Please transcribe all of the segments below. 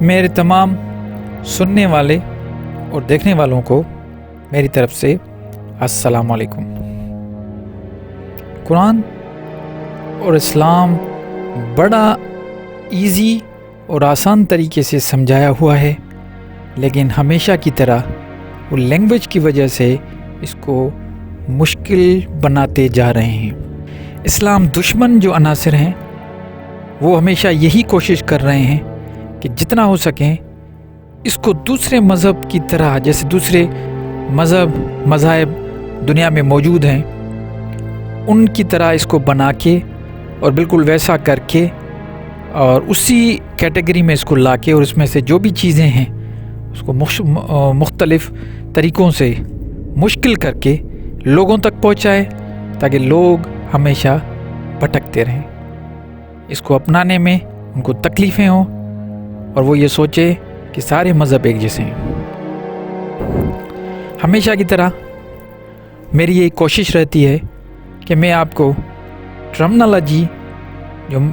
मेरे तमाम सुनने वाले और देखने वालों को मेरी तरफ से अस्सलाम वालेकुम। कुरान और इस्लाम बड़ा इजी और आसान तरीके से समझाया हुआ है, लेकिन हमेशा की तरह वो लैंग्वेज की वजह से इसको मुश्किल बनाते जा रहे हैं। इस्लाम दुश्मन जो अनासिर हैं वो हमेशा यही कोशिश कर रहे हैं कि जितना हो सके इसको दूसरे मज़हब की तरह, जैसे दूसरे मज़ाहिब दुनिया में मौजूद हैं, उनकी तरह इसको बना के और बिल्कुल वैसा करके और उसी कैटेगरी में इसको लाके और उसमें से जो भी चीज़ें हैं उसको मुख्तलिफ़ तरीक़ों से मुश्किल करके लोगों तक पहुँचाए, ताकि लोग हमेशा भटकते रहें। इसको अपनाने में उनको तकलीफ़ें हों और वो ये सोचे कि सारे मज़हब एक जैसे हैं। हमेशा की तरह मेरी ये कोशिश रहती है कि मैं आपको टर्मिनोलॉजी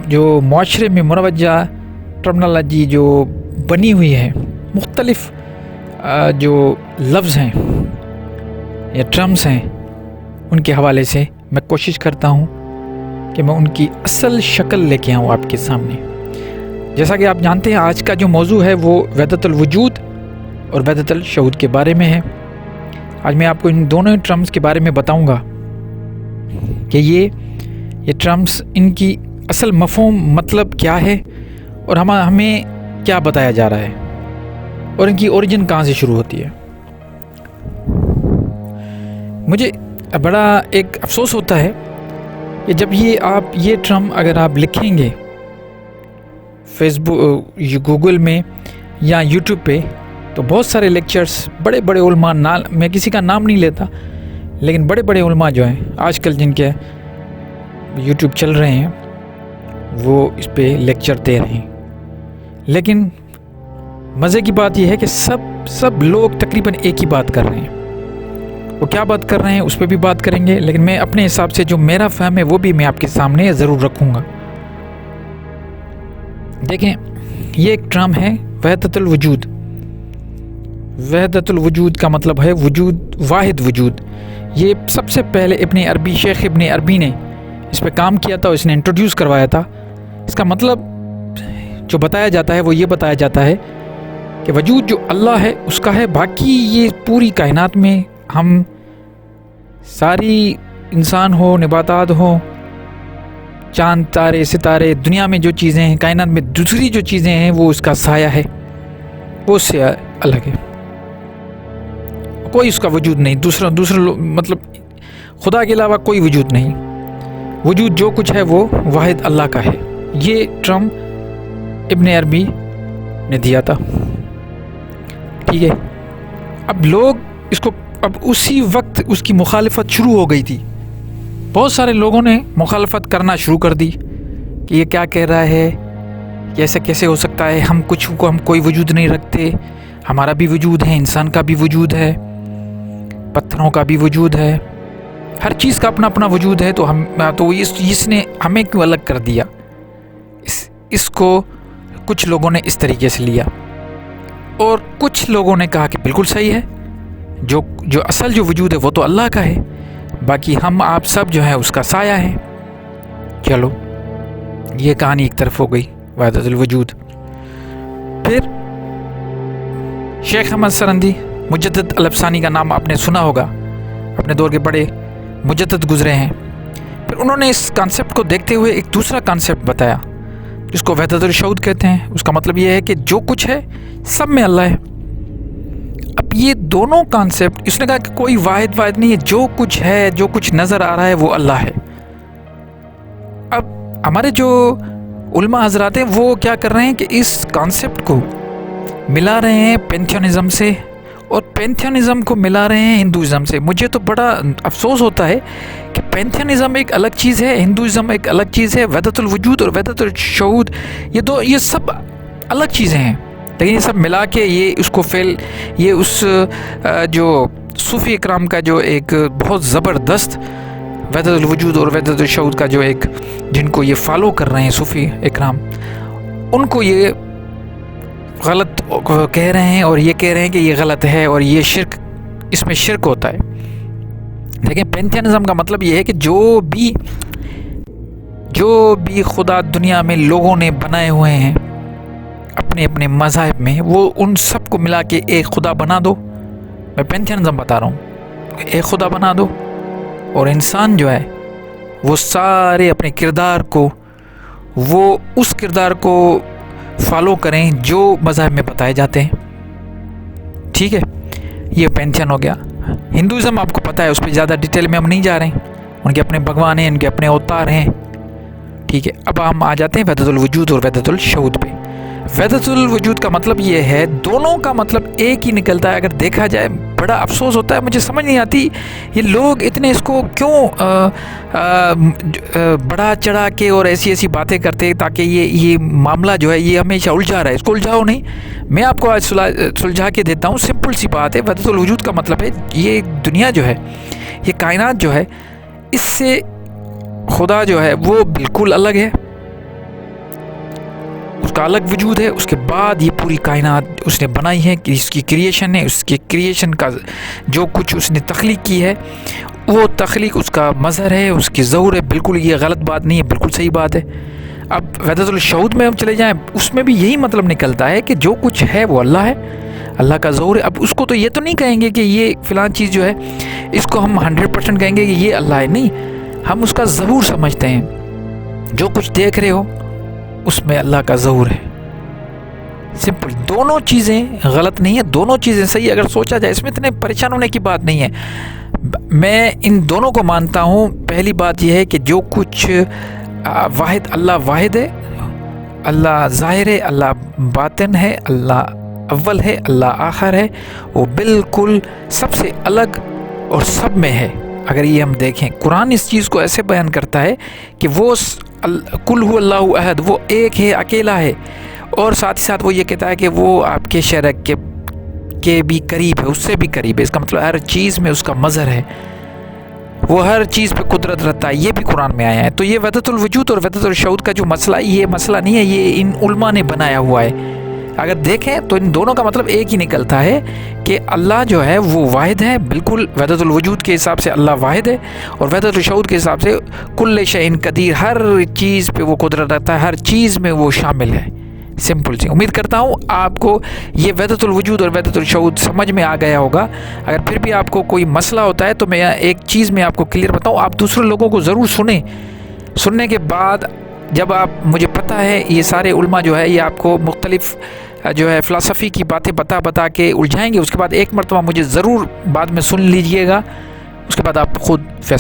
जो माशरे में मुरवज्जा टर्मिनोलॉजी जो बनी हुई है, मुख्तलिफ़ जो लफ्ज़ हैं या टर्म्स हैं, उनके हवाले से मैं कोशिश करता हूँ कि मैं उनकी असल शक्ल लेके आऊँ आपके सामने। जैसा कि आप जानते हैं, आज का जो मौजू है वो वहदतुल वजूद और वहदतुल शऊद के बारे में है। आज मैं आपको इन दोनों टर्म्स के बारे में बताऊंगा कि ये टर्म्स, इनकी असल मफ़हूम मतलब क्या है और हमें क्या बताया जा रहा है और इनकी ओरिजिन कहाँ से शुरू होती है। मुझे बड़ा एक अफसोस होता है कि जब ये टर्म अगर आप लिखेंगे फेसबुक, गूगल में या यूट्यूब पे, तो बहुत सारे लेक्चर्स बड़े बड़े उलमा, मैं किसी का नाम नहीं लेता, लेकिन बड़े बड़े उलमा जो हैं आजकल जिनके यूट्यूब चल रहे हैं वो इस पे लेक्चर दे रहे हैं। लेकिन मज़े की बात यह है कि सब लोग तकरीबन एक ही बात कर रहे हैं। वो क्या बात कर रहे हैं उस पर भी बात करेंगे, लेकिन मैं अपने हिसाब से जो मेरा फ़हम है वो भी मैं आपके सामने ज़रूर रखूँगा। देखें, ये एक टर्म है वहदतुल वजूद। वहदतुल वजूद का मतलब है वजूद, वाहिद वजूद। ये सबसे पहले शेख इब्न अरबी ने इस पे काम किया था, इसने इंट्रोड्यूस करवाया था। इसका मतलब जो बताया जाता है वो ये बताया जाता है कि वजूद जो अल्लाह है उसका है, बाकी ये पूरी कायनात में हम सारी इंसान हो, नबातात हो, चांद तारे सितारे, दुनिया में जो चीज़ें हैं, कायनात में दूसरी जो चीज़ें हैं वो उसका साया है, वो उससे अलग है। कोई उसका वजूद नहीं, दूसरा मतलब खुदा के अलावा कोई वजूद नहीं। वजूद जो कुछ है वो वाहिद अल्लाह का है। ये टर्म इब्न अरबी ने दिया था, ठीक है। अब लोग इसको, अब उसी वक्त उसकी मुखालफत शुरू हो गई थी। बहुत सारे लोगों ने मुखालफत करना शुरू कर दी कि ये क्या कह रहा है, ये ऐसे कैसे हो सकता है, हम कोई वजूद नहीं रखते, हमारा भी वजूद है, इंसान का भी वजूद है, पत्थरों का भी वजूद है, हर चीज़ का अपना अपना वजूद है, तो इसने हमें क्यों अलग कर दिया। इसको कुछ लोगों ने इस तरीके से लिया और कुछ लोगों ने कहा कि बिल्कुल सही है, जो असल जो वजूद है वो तो अल्लाह का है, बाकी हम आप सब जो है उसका साया है। चलो, ये कहानी एक तरफ हो गई, वहदतुल वजूद। फिर शेख अहमद सरंदी, मुजद्दिद अल-अफ़सानी का नाम आपने सुना होगा, अपने दौर के बड़े मुजद्दिद गुजरे हैं। फिर उन्होंने इस कॉन्सेप्ट को देखते हुए एक दूसरा कॉन्सेप्ट बताया जिसको वहदतुल शऊद कहते हैं। उसका मतलब ये है कि जो कुछ है सब में अल्लाह है। अब ये दोनों कॉन्सेप्ट, इसने कहा कि कोई वाहिद नहीं है, जो कुछ है, जो कुछ नज़र आ रहा है वो अल्लाह है। अब हमारे जो उलमा हजरात हैं वो क्या कर रहे हैं कि इस कॉन्सेप्ट को मिला रहे हैं पैंथियनिज़म से और पैंथियनिज़म को मिला रहे हैं हिंदुइज़म से। मुझे तो बड़ा अफसोस होता है कि पैंथियनिज़म एक अलग चीज़ है, हिंदुइज़म एक अलग चीज़ है, वहदतुल वजूद और वहदतुल शऊद ये सब अलग चीज़ें हैं, लेकिन ये सब मिला के ये उस जो सूफ़ी इकराम का जो एक बहुत ज़बरदस्त वहदतुल वजूद और वहदतुल शऊद का जो एक, जिनको ये फॉलो कर रहे हैं सूफ़ी इकराम, उनको ये गलत कह रहे हैं और ये कह रहे हैं कि ये गलत है और ये शिर्क, इसमें शिर्क होता है। लेकिन पैंथियनिज्म का मतलब ये है कि जो भी खुदा दुनिया में लोगों ने बनाए हुए हैं अपने अपने मज़हब में, वो उन सब को मिला के एक खुदा बना दो। मैं पैंथियनिज्म बता रहा हूँ, एक खुदा बना दो और इंसान जो है वो सारे अपने किरदार को, वो उस किरदार को फॉलो करें जो मज़हब में बताए जाते हैं। ठीक है, ये पैंथियन हो गया। हिंदुज़म आपको पता है, उस पर ज़्यादा डिटेल में हम नहीं जा रहे हैं, उनके अपने भगवान हैं, उनके अपने अवतार हैं। ठीक है, अब हम आ जाते हैं वहदतुल वजूद और वहदतुल शऊद पे। वहदतुल वजूद का मतलब ये है, दोनों का मतलब एक ही निकलता है। अगर देखा जाए, बड़ा अफसोस होता है, मुझे समझ नहीं आती ये लोग इतने इसको क्यों बड़ा चढ़ा के और ऐसी ऐसी बातें करते हैं ताकि ये मामला जो है ये हमेशा उलझा रहा है। इसको उलझाओ नहीं, मैं आपको आज सुलझा के देता हूँ। सिंपल सी बात है, वहदतुल वजूद का मतलब है ये दुनिया जो है, ये कायनात जो है, इससे खुदा जो है वो बिल्कुल अलग है, उसका अलग वजूद है। उसके बाद ये पूरी कायनात उसने बनाई है, कि इसकी क्रिएशन है, उसके क्रिएशन का जो कुछ उसने तख्लीक की है वो तख्लीक उसका मज़हर है, उसकी ज़हूर है। बिल्कुल ये गलत बात नहीं है, बिल्कुल सही बात है। अब वहदतुल शऊद में हम चले जाएं, उसमें भी यही मतलब निकलता है कि जो कुछ है वो अल्लाह है, अल्लाह का ज़हूर है। अब उसको तो ये तो नहीं कहेंगे कि ये फ़लाँ चीज़ जो है इसको हम 100% कहेंगे कि ये अल्लाह है, नहीं, हम उसका ज़हूर समझते हैं। जो कुछ देख रहे हो उसमें अल्लाह का ज़हूर है। सिंपल, दोनों चीज़ें गलत नहीं है, दोनों चीज़ें सही। अगर सोचा जाए, इसमें इतने परेशान होने की बात नहीं है। मैं इन दोनों को मानता हूँ। पहली बात यह है कि जो कुछ वाहिद, अल्लाह वाहिद है, अल्लाह ज़ाहिर है, अल्लाह बातिन है, अल्लाह अव्वल है, अल्लाह आखिर है, वो बिल्कुल सबसे अलग और सब में है। अगर ये हम देखें, कुरान इस चीज़ को ऐसे बयान करता है कि वो कुल हु अल्लाहु अहद, वो एक है, अकेला है, और साथ ही साथ वो ये कहता है कि वो आपके शरक के भी करीब है, उससे भी करीब है। इसका मतलब हर चीज़ में उसका मज़हर है, वो हर चीज़ पे कुदरत रखता है। ये भी कुरान में आया है। तो ये वहदतुल वजूद और वहदतुल शऊद का जो मसला, ये मसला नहीं है, ये इन उलमा ने बनाया हुआ है। अगर देखें तो इन दोनों का मतलब एक ही निकलता है कि अल्लाह जो है वो वाहिद है, बिल्कुल वहदतुल वजूद के हिसाब से अल्लाह वाहिद है, और वहदतुल शऊद के हिसाब से कुल्ले शैइन कदीर, हर चीज़ पे वो कुदरत रखता है, हर चीज़ में वो शामिल है। सिंपल सी। उम्मीद करता हूँ आपको ये वहदतुल वजूद और वहदतुल शऊद समझ में आ गया होगा। अगर फिर भी आपको कोई मसला होता है तो मैं एक चीज़ में आपको क्लियर बताऊँ, आप दूसरे लोगों को ज़रूर सुने। सुनने के बाद जब आप, मुझे पता है ये सारे उलमा जो है ये आपको मुख्तलिफ जो है फ़िलासफ़ी की बातें बता के उलझाएंगे। उसके बाद एक मरतबा मुझे ज़रूर बाद में सुन लीजिएगा, उसके बाद आप खुद फैसला